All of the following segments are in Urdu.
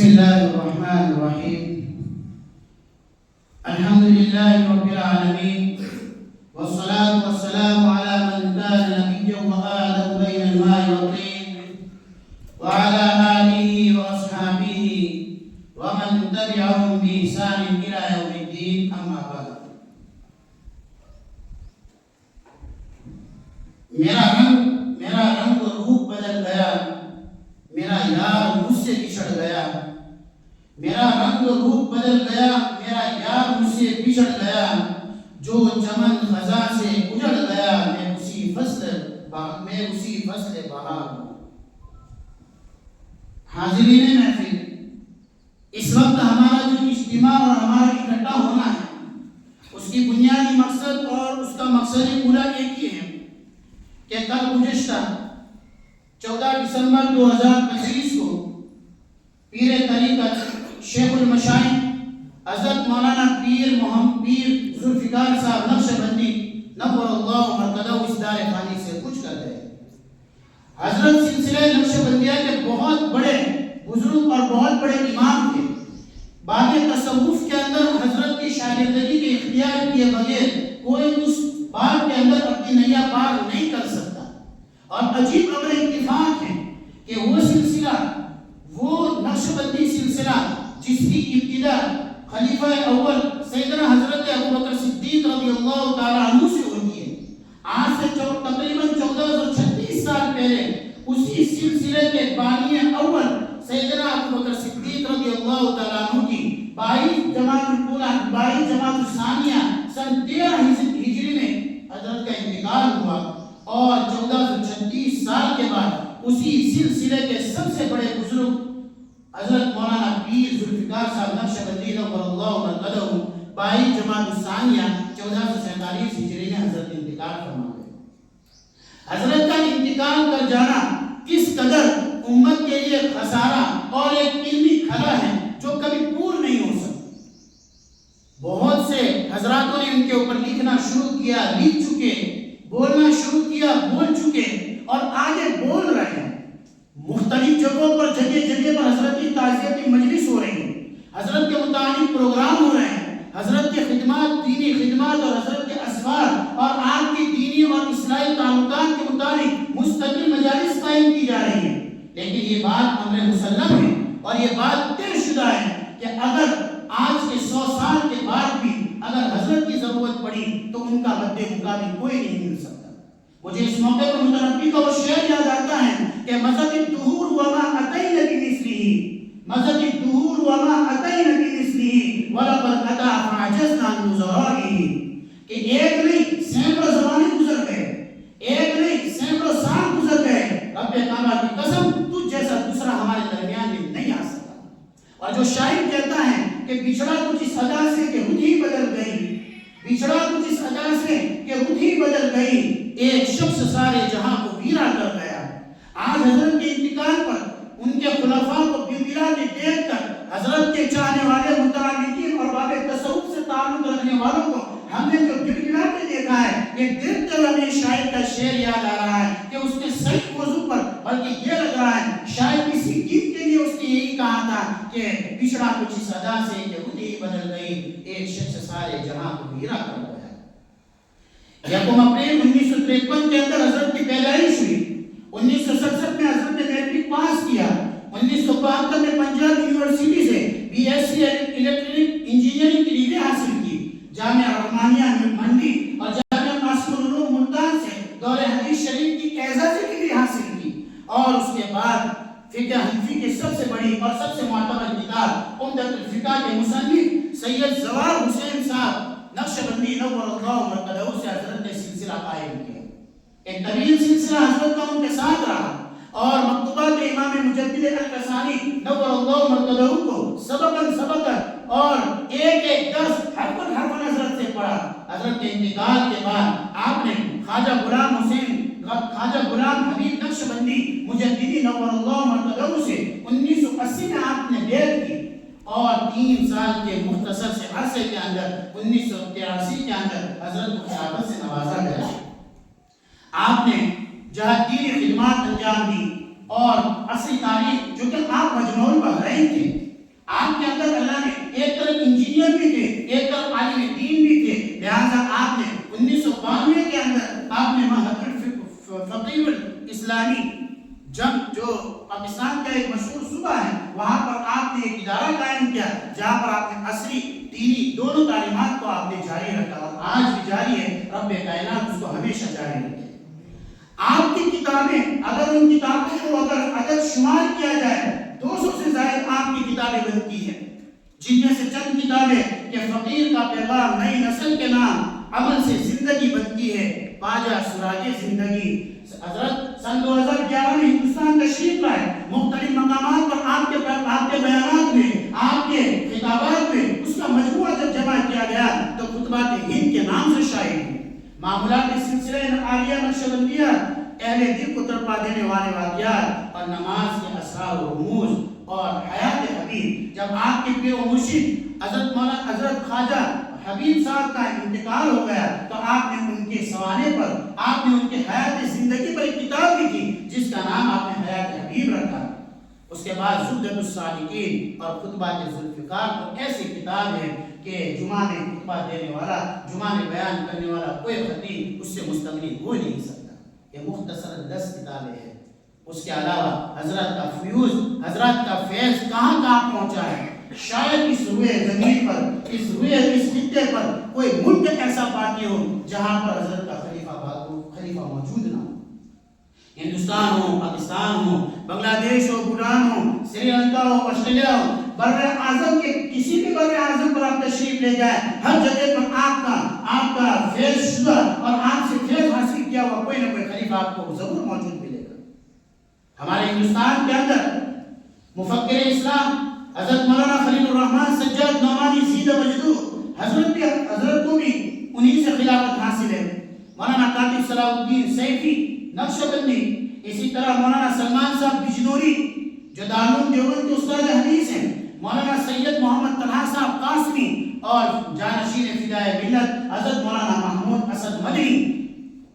الله الرحمن الرحيم. الحمد لله رب العالمين، والصلاة والسلام على من كان نبيا وآدم بين الماء والطين، وعلى آله وأصحابه ومن تبعهم بإحسان إلى يوم الدين. أما بعد. میرا رنگ و روپ بدل گیا، میرا یار مجھ سے بچھڑ گیا. میرا رنگ و روپ بدل گیا، میرا یار مجھ سے بچھڑ گیا. جو چمن خزاں سے اجڑ گیا، میں اسی فصل بہار ہوں. حاضرین محفل، اس وقت ہمارا جو اجتماع اور ہمارا اکٹھا ہونا ہے، اس کی بنیادی مقصد اور اس کا مقصد پورا ایک ہی ہے کہ کل گزشتہ 14 دسمبر 2025 کو پیر طریقت شیخ المشائخ حضرت مولانا پیر ذوالفقار صاحب نقشبندی نور اللہ مرقدہ اس دار فانی سے کچھ کر گئے. حضرت سلسلہ نقشبندیہ کے بہت بڑے بزرگ اور بہت بڑے امام تھے. باغ تصوف کے اندر حضرت کی شاگردگی کے اختیار کیے بغیر کوئی اس باغ کے اندر اپنی نیا پار نہیں کر سکتا. اور عجیب امر اتفاق ہے کہ وہ سلسلہ، وہ نقشبندی سلسلہ جس کی ابتدا خلیفہ اول سیدنا حضرت ابوبکر صدیق رضی اللہ تعالی عنہ سے ہوتی ہے، آج سے تقریباً 1436 سال پہلے اسی سلسلے کے بانی اول سیدنا ابوبکر صدیق رضی اللہ تعالی عنہ کی 22 جماعت الثانیہ سن 13 ہجری میں حضرت کا انتقال ہوا. اور 1436 سال کے بعد اسی سلسلے کے سب سے بڑے بزرگ حضرت مولانا پیر ذوالفقار صاحب نقشبندی نور اللہ مرقدہ 22 جماعت الثانیہ 1447 ہجری میں حضرت انتقال فرما گئے. حضرت کا انتقال کر جانا کس قدر امت کے لیے خسارہ اور ایک علمی کھلا ہے جو کبھی پور نہیں ہو سکتا. بہت سے حضراتوں نے ان کے اوپر لکھنا شروع کیا، لکھ چکے، بولنا شروع کیا، بول چکے اور آگے بول رہے ہیں. مختلف جگہوں پر جگہ پر حضرت کی تعزیتی مجلس ہو رہی ہے، حضرت کے متعلق پروگرام ہو رہے ہیں، حضرت کے خدمات، دینی خدمات اور حضرت کے اسفار اور آپ کی دینی اور اصلاحی تعلقات کے متعلق مستقل مجالس قائم کی جا رہی ہیں. لیکن یہ بات امر مسلم ہے اور یہ بات طے شدہ ہے کہ اگر آج کے 100 سال کے بعد بھی اگر حضرت کی ضرورت پڑی تو ان کا مد مقابل کوئی نہیں مل سکتا. مجھے اس موقع پر متنبی کا وہ شعر یاد آتا ہے کہ مذہب الدہور وما اتین بمثلہ، مذہب الدہور وما اتین بمثلہ ولقد اتی فعجزنا عن نظرائہ. کہ ایک نہیں سینکڑوں زمانے گزر گئے، ایک نہیں سینکڑوں سال گزر گئے، رب کعبہ کی قسم تجھ جیسا دوسرا ہمارے درمیان میں نہیں آ سکا. اور جو شاعر کہتا ہے کہ بچھڑا کچھ اس ادا سے کہ خود ہی بدل گئی، بچھڑا کچھ اس ادا سے کہ خود ہی بدل گئی، ایک شخص سارے جہاں کو ویرا کر گیا. آج حضرت کے انتقال پر ان کے خلفاء کو بلبلاتے دیکھ کر حضرت کے چاہنے والے متعلقین اور باب تصوف سے تعلق رکھنے والوں کو ہم نے جو بلبلاتے دیکھا ہے، یہ دیکھتے ہوئے ہمیں شاعر کا شعر یاد آ رہا ہے کہ اس نے صحیح موضوع پر، بلکہ یہ لگ رہا ہے شاید کسی گیت کے لیے اس نے یہی کہا تھا کہ بچھڑا کچھ اس ادا سے کہ خود ہی بدل گئی، ایک شخص سارے جہاں کو ویرا کر گیا. یکم اپریل 1953 کے اندر حضرت کی پیدائش ہوئی. 1967 میں حضرت نے میٹرک پاس کیا. 1972 میں پنجاب یونیورسٹی سے BSc الیکٹرک انجینئرنگ کی ڈگری حاصل کی. جامعہ رحمانیہ منڈی اور جامعہ قاسم العلوم ملتان سے دور حدیث شریف کی اعزازی ڈگری حاصل کی. اور اس کے بعد فقہ حنفی کی سب سے بڑی اور سب سے معتبر کتاب عمدۃ الفقہ کے مصنف سید زوار حسین صاحب نقشبندی نور اللہ مرقدہ سے حضرت نے سلسلہ قائم کیا. ایک طویل سلسلہ حضرت کا ان کے ساتھ رہا اور مکتوبات امام مجدد الکسانی نور اللہ مرقدہ کو سبقاً اور ایک درس حرفاً حضرت سے پڑھا. حضرت کے انتقال کے بعد آپ نے خواجہ غلام حبیب نقشبندی مجددی نور اللہ مرقدہ سے 1980 میں آپ نے بیعت کی اور 3 سال کے مختصر سے عرصے کے اندر 1983 کے اندر حضرت کو خلافت سے نوازا گیا. آپ نے جہادی خدمات انجام دی اور اصلی تاریخ جو کہ آپ مجموع البحرین تھے، آپ کے اندر اللہ نے ایک طرف انجینئر بھی تھے، ایک طرف عالم دین بھی تھے، لہٰذا آپ نے 1992 کے اندر آپ نے محمد الفقیر الاسلامی جنگ جو پاکستان کا ایک مشہور صوبہ ہے وہاں پر آپ نے ایک ادارہ قائم کیا جہاں پر آپ نے عصری دینی دونوں تعلیمات کو آپ نے جاری رکھا اور آج بھی جاری ہے، رب کائنات اس کو ہمیشہ جاری رکھے۔ آپ کی کتابیں اگر ان کتابوں کو اگر عدد شمار کیا جائے 200 سے زائد آپ کی کتابیں بنتی ہیں، جن میں سے چند کتابیں کہ فقیر کا پیغام، نئی نسل کے نام، عمل سے زندگی بنتی ہے، باجا سراج زندگی۔ حضرت سن 2011 میں ہندوستان تشریف لائے، مختلف مقامات پر آپ کے بیانات میں، آپ کے خطابات میں اس کا مجموعہ جب جمع کیا گیا تو خطبات ہند کے نام سے شائع ہوئی۔ معمولات سلسلہ عالیہ نقشبندیہ، اہل دل کو تڑپا دینے والے واقعات اور نماز کے اسرار و رموز اور حیات حبیب۔ جب آپ کے پیر و مرشد حضرت مولانا حضرت خواجہ حبیب صاحب کا انتقال ہو گیا تو آپ نے ان کے سوانے پر، آپ نے ان کے حیات زندگی پر ایک کتاب لکھی جس کا نام آپ نے حیات حبیب رکھا۔ اس کے بعد زبدۃ الصالحین اور خطبات ذوالفقار تو ایسی کتاب ہے کہ جمعہ میں خطبہ دینے والا، جمعہ میں بیان کرنے والا کوئی خطیب اس سے مستغنی ہو نہیں سکتا۔ یہ مختصر 10 کتابیں ہیں۔ اس کے علاوہ حضرت کا فیوز، حضرت کا فیض کہاں کہاں پہنچا ہے، شاید اس روئے زمین پر، اس خطے پر کوئی ملک ایسا باقی ہو جہاں پر حضرت کا خلیفہ موجود نہ ہو۔ ہندوستان ہو، پاکستان ہو، بنگلہ دیش ہو، بھوٹان ہو، سری لنکا ہو، آسٹریلیا ہو، بر اعظم کے کسی بھی بر اعظم پر آپ تشریف لے جائیں، ہر جگہ پر آپ کا فیض شدہ اور آپ سے فیض حاصل کیا ہوا کوئی نہ کوئی خلیفہ آپ کو ضرور موجود ملے گا۔ ہمارے ہندوستان کے اندر مفکر اسلام حضرت مولانا خلیل الرحمن سجاد نعمانی زیدہ مجدود، حضرت کو بھی انہی سے خلافت حاصل ہے۔ مولانا کاتب صلاح الدین سیفی نقشبندی، اسی طرح مولانا سلمان صاحب بجنوری جو دارالعلوم دیوبند کے استاد حدیث ہیں، مولانا سید محمد طلحہ صاحب قاسمی اور جانشین فدائے ملت حضرت مولانا محمود اسد مدنی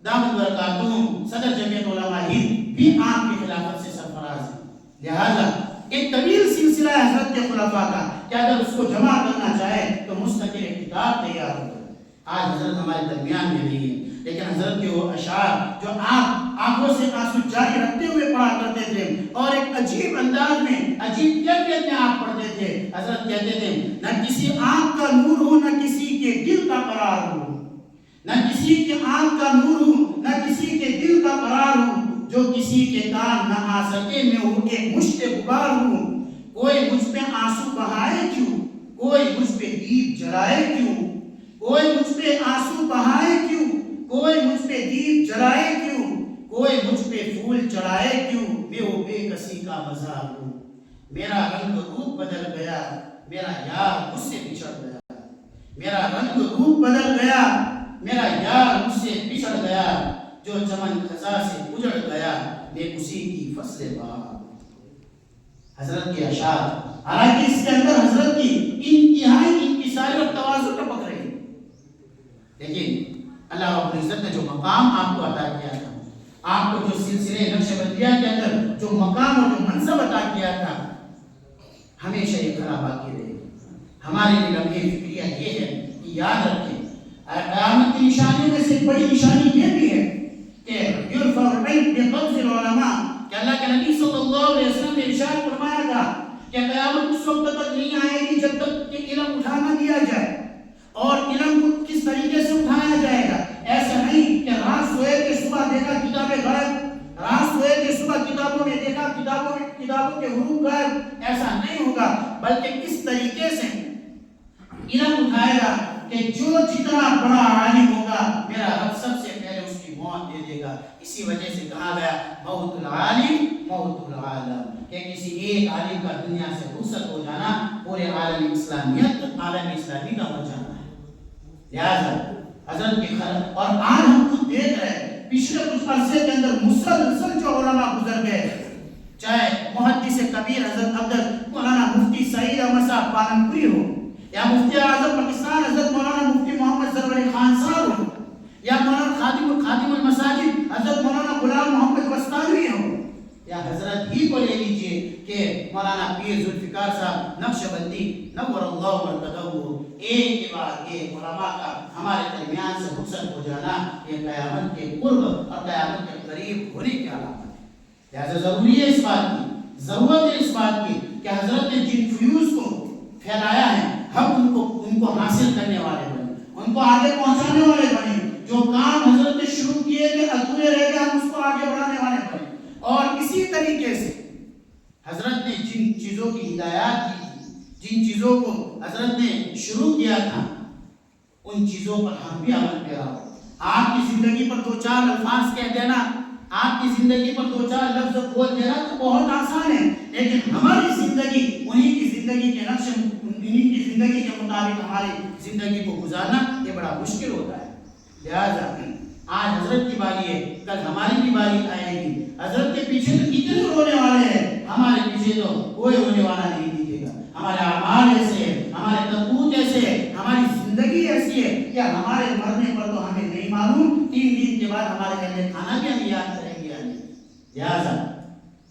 دامت برکاتہم صدر جمعیت علماء ہند بھی آپ کی خلافت سے سرفراز ہیں۔ لہذا ایک طویل سلسلہ ہے حضرت کے خلفاء کا کہ اگر اس کو جمع کرنا چاہے تو مستقل کتاب تیار ہو جائے۔ آج حضرت ہمارے درمیان میں نہیں ہے، لیکن حضرت کے وہ اشعار جو آپ آنکھوں سے آنسو جاری رکھتے ہوئے پڑھا کرتے تھے اور ایک عجیب انداز میں، عجیب کیفیت میں آپ پڑھتے تھے۔ حضرت کہتے تھے نہ کسی آنکھ کا نور ہو، نہ کسی کے دل کا قرار ہو، نہ کسی کے آنکھ کا نور ہو، نہ کسی کے دل کا قرار ہو، جو کسی کے کام نہ آ سکے میں ہو ایک مشت غبار ہوں، کوئی مجھ پہ آنسو بہائے کیوں، کوئی مجھ پہ دیپ جلائے کیوں، کوئی مجھ پہ آنسو بہائے کیوں، کوئی مجھ پہ دیپ جلائے کیوں، کوئی مجھ پہ پھول چڑھائے کیوں، میں وہ بے کسی کا مزار ہوں، میرا رنگ روپ بدل گیا، میرا یار مجھ سے بچھڑ گیا، میرا رنگ روپ بدل گیا، میرا یار مجھ سے بچھڑ گیا، جو چمن خزاں سے اجڑ گیا، میں اسی کی فصل بہار۔ حضرت کے اشعار، حالانکہ اس کے اندر حضرت کی انتہائی انکساری اور تواضع ٹپک رہی، لیکن اللہ رب العزت نے جو مقام آپ کو عطا کیا تھا، آپ کو جو سلسلے نقشبندیہ کے اندر جو مقام اور جو منصب عطا کیا تھا، ہمیشہ یہ کھڑا باقی رہے۔ ہمارے لیے لمحے فکریہ یہ ہے کہ یاد رکھیں، قیامت کی نشانیوں میں سے بڑی نشانی یہ بھی ہے کہ یرفع العلم بقبض العلماء، کہ اللہ کے نبی صلی اللہ علیہ وسلم نے ارشاد فرمایا تھا کہ قیامت اس وقت تک نہیں آئے گی جب تک کہ علم اٹھا نہ دیا جائے، اور علم کو کس طریقے سے اٹھایا جائے گا؟ ایسا نہیں کہ رات سوئے کے صبح دیکھا کتابیں غائب، رات سوئے کے صبح کتابوں میں دیکھا کتابوں کے حروف غائب، ایسا نہیں ہوگا، بلکہ کس طریقے سے علم اٹھائے گا کہ جو جتنا بڑا عالم ہوگا میرا رب سب سے پہلے اس کی موت دے دے گا۔ اسی وجہ سے کہا گیا موت العالم موت العالم، کہ کسی ایک عالم کا دنیا سے رخصت ہو جانا پورے عالم اسلامیت، عالم اسلامی کا ہو جانا ہے۔ لہذا حضرت کی خلق، اور آج ہم خود دیکھ رہے ہیں پچھلے کچھ عرصے کے اندر مسلسل جو علماء گزر گئے، چاہے محدث کبیر حضرت عبد مولانا مفتی سعید احمد صاحب پالنپوری ہو، یا مفتی اعظم پاکستان حضرت مولانا مفتی محمد ظفر علی خان صاحب ہو، یا مولانا خادم المساجد حضرت مولانا غلام محمد وسطانوی ہو، یا حضرت ہی کو لے لیجئے کہ مولانا پیر ذوالفقار صاحب نقشبندی نور اللہ مرقدہ ایک کے بعد ایک علماء کا ہمارے درمیان سے رخصت ہو جانا یہ قیامت کے قرب اور قیامت کے قریب ہونے کی علامت ہے۔ لہذا ضروری ہے اس بات کی، ضرورت ہے اس بات کی کہ حضرت نے جن فیوز کو پھیلایا ہے ہم ان کو حاصل کرنے والے بنے، ان کو آگے پہنچانے والے بنے۔ جو کام حضرت نے شروع کیے کہ ادھورے رہ گئے ہم اس کو آگے بڑھانے والے بنے۔ اور اسی طریقے سے حضرت نے جن چیزوں کی ہدایات کی تھی، جن چیزوں کو حضرت نے شروع کیا تھا ان چیزوں پر ہم بھی عمل پیرا ہو۔ آپ کی زندگی پر دو چار الفاظ کہہ دینا، آپ کی زندگی پر دو چار لفظ بول دینا تو بہت آسان ہے، لیکن ہماری زندگی انہی کی زندگی کے نقش انہی کی زندگی کے مطابق ہماری زندگی کو گزارنا یہ بڑا مشکل ہوتا ہے۔ لہذا آج حضرت کی باری ہے، کل ہماری بھی باری آئے گی۔ حضرت کے پیچھے تو کتنے رونے والے ہیں، ہمارے پیچھے تو کوئی رونے والا نہیں دکھے گا۔ ہمارے اعمال ایسے ہیں، ہمارے کرتوت ایسے ہیں، ہماری زندگی ایسی ہے کہ ہمارے مرنے پر تو ہمیں نہیں معلوم 3 دن کے بعد ہمارے اہل کھانا بھی ہم یاد کریں گے یا نہیں۔ لہذا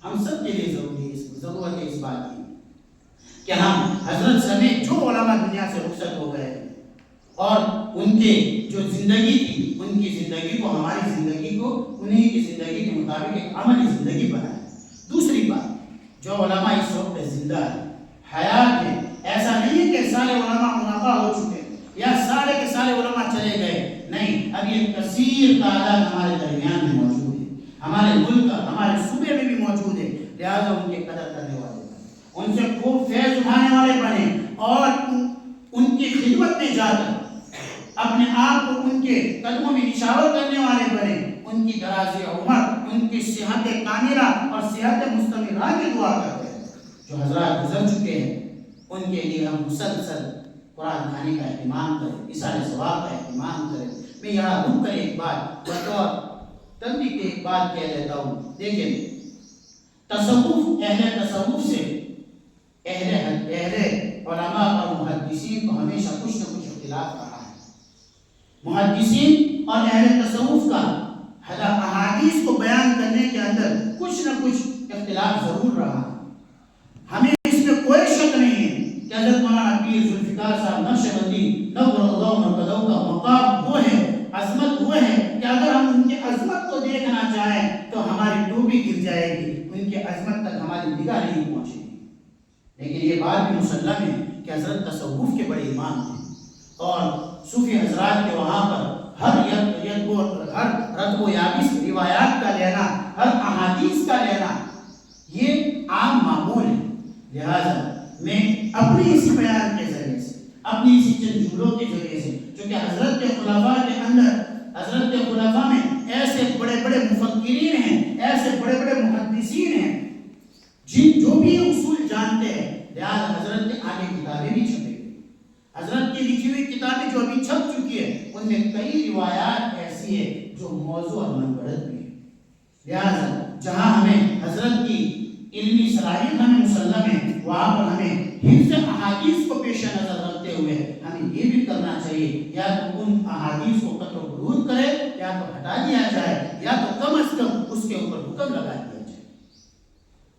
ہم سب کے لیے ضرورت ہے اس بات کی کہ ہم حضرت سمیت جو علماء دنیا سے رخصت ہو گئے اور ان کے جو زندگی تھی ان کی زندگی کو ہماری زندگی کو انہی کی زندگی کے مطابق ایک عملی زندگی بنائے۔ دوسری بات، جو علماء اس وقت زندہ ہے، حیات ہے، ایسا نہیں ہے کہ سارے علماء منافع ہو چکے یا سارے کے سارے علماء چلے گئے، نہیں، اب یہ کثیر تعداد ہمارے درمیان میں موجود ہے، ہمارے ملک ہمارے صوبے میں بھی موجود ہے۔ لہذا ان کی قدر کرنے والے بنے، ان سے خوب فیض اٹھانے والے بنے اور ان کی خدمت میں جا کر اپنے آپ کو ان کے قدموں میں نشاور کرنے والے بنے، ان کی دراز عمر، ان کی صحت کاملہ اور صحت مستمرہ کی دعا کرتے ہیں۔ جو حضرات گزر چکے ہیں ان کے لیے ہم مسلسل قرآن خوانی کا اہتمام کریں، اثار ثواب کا اہتمام کریں۔ میں یہاں رک کر ایک بات بطور تنبیہ کے ایک بات کہہ دیتا ہوں۔ دیکھیں، تصوف، اہل تصوف سے اہل علماء اور محدثین کو ہمیشہ کچھ نہ کچھ اختلاف رہا ہے۔ محدثین اور اہل تصوف کا احادیث کو بیان کرنے کے اندر کچھ نہ کچھ اختلاف ضرور رہا ہے۔ ہمیں اس میں کوئی شک نہیں ہے کہ حضرت مولانا پیر ذوالفقار صاحب نقشبندی نور اللہ مرقدہ کا مقام وہ ہے، عظمت وہ ہے کہ اگر ہم ان کی عظمت کو دیکھنا چاہیں تو ہماری ٹوپی گر جائے گی، ان کی عظمت تک ہماری نگاہ نہیں پہنچے گی۔ لیکن یہ بات بھی مسلم ہے کہ حضرت تصوف کے بڑے امام تھے اور صوفی حضرات کے وہاں پر ہر رتب و یابس روایات کا لینا، ہر احادیث کا لینا یہ عام معمول ہے۔ لہذا میں اپنی اسی بیان کے ذریعے سے، اپنی اسی چند جملوں کے ذریعے سے، چونکہ حضرت کے خلفاء کے اندر، حضرت کے خلفاء میں ایسے بڑے بڑے مفکرین ہیں، ایسے بڑے بڑے محدثین ہیں جو بھی اصول جانتے ہیں، لہذا حضرت کے آگے کتابیں بھی چھپے گی۔ حضرت کی لکھی ہوئی کتابیں جو ابھی چھپ چکی ہے ان میں کئی روایات ایسی ہے جو موضوع اور من گھڑت بھی ہے۔ لہذا جہاں ہمیں حضرت کی علمی صلاحیت ہمیں مسلم ہے، وہاں پر ہمیں حفظ احادیث کو پیش نظر رکھتے ہوئے ہمیں یہ بھی کرنا چاہیے، یا تو ان احادیث کو قطع و برود کرے، یا تو ہٹا دیا جائے، یا تو کم از کم اس کے اوپر حکم لگا دیا جائے۔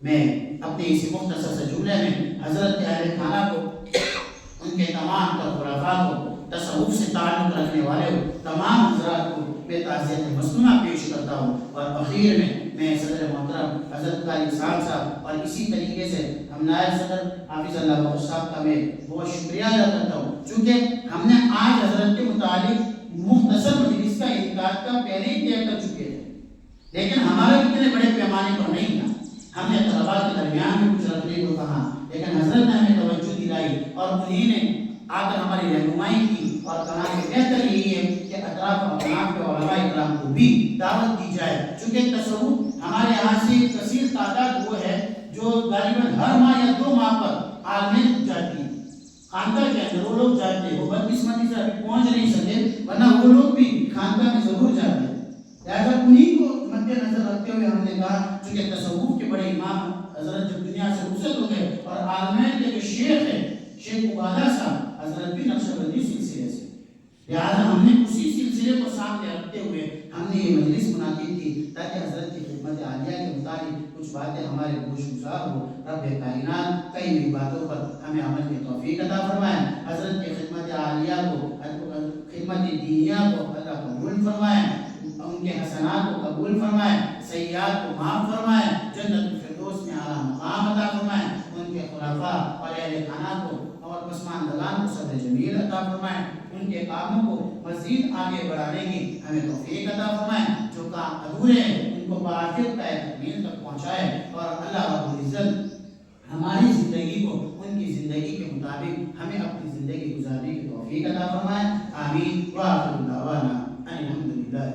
میں اپنے اسی مختصر سے جملے میں حضرت کے اہل خانہ کو، ان کے تمام خلفاء کو، تصوف سے تعلق رکھنے والے تمام حضرات کو میں تعزیت مسنونہ پیش کرتا ہوں، اور اخیر میں صدر محترم حضرت قاری صاحب صاحب اور اسی طریقے سے ہم نائب صدر حافظ اللہ بخش صاحب کا میں بہت شکریہ ادا کرتا ہوں، چونکہ ہم نے آج حضرت کے متعلق مختصر مجلس کا انعقاد کا پہلے ہی طے کر چکے تھے، لیکن ہمارا اتنے بڑے پیمانے پر نہیں تھا۔ ہم نے طلباء کے درمیان میں کچھ رکھنے کو کہا، لیکن حضرت نے ہمیں توجہ دلائی اور انہی نے آ کر ہماری رہنمائی کی اور کہا کہ بہتر یہی ہے کہ اطراف اور اطراف کے علماء اکرام کو بھی دعوت دی جائے، چونکہ تصوف ہمارے یہاں سے کثیر تعداد وہ ہے جو غالباً ہر ماہ یا 2 ماہ پر عالمین جاتی ہے، خانقاہ کے اندر وہ لوگ جاتے ہیں، وہ بدقسمتی سے ابھی پہنچ نہیں سکے، ورنہ وہ لوگ بھی خانقاہ میں ضرور جاتے ہیں۔ لہذا انہی کو مد نظر رکھتے ہوئے ہم نے کہا، چونکہ تصوف کے بڑے امام حضرت جب دنیا سے رخصت ہو گئے اور عالمین کے جو شیخ ہیں، شیخ عبادہ صاحب حضرت بھی نقشبندی سلسلے سے، لہذا ہم نے اسی سلسلے کو سامنے رکھتے ہوئے ہم نے یہ مجلس منعقد کی تاکہ حضرت کی خدمت عالیہ کے متعلق کچھ باتیں ہمارے گوش گزار ہو. رب کائنات کئی ہوئی باتوں پر ہمیں عمل کی توفیق عطا فرمائے. حضرت کی خدمت عالیہ کو, خدمت دینیہ کو اللہ قبول فرمائے, ان کے حسنات کو قبول فرمائے, سیئات کو معاف فرمائے, جنت الفردوس میں اعلیٰ مقام عطا فرمائے. ان کے خلفاء اور اہل خانہ کو اور پسماندگان کو صبر جمیل عطا فرمائے. ان کے کاموں کو مزید آگے بڑھانے کی ہمیں توفیق عطا فرمائے. جو کام ادھورے ہیں ان کو بآخر تکمیل تک پہنچائے, اور اللہ رب العزت ہماری زندگی کو ان کی زندگی کے مطابق ہمیں اپنی زندگی گزارنے کی توفیق عطا فرمائے. آمین. وآخر دعوانا ان الحمد للہ.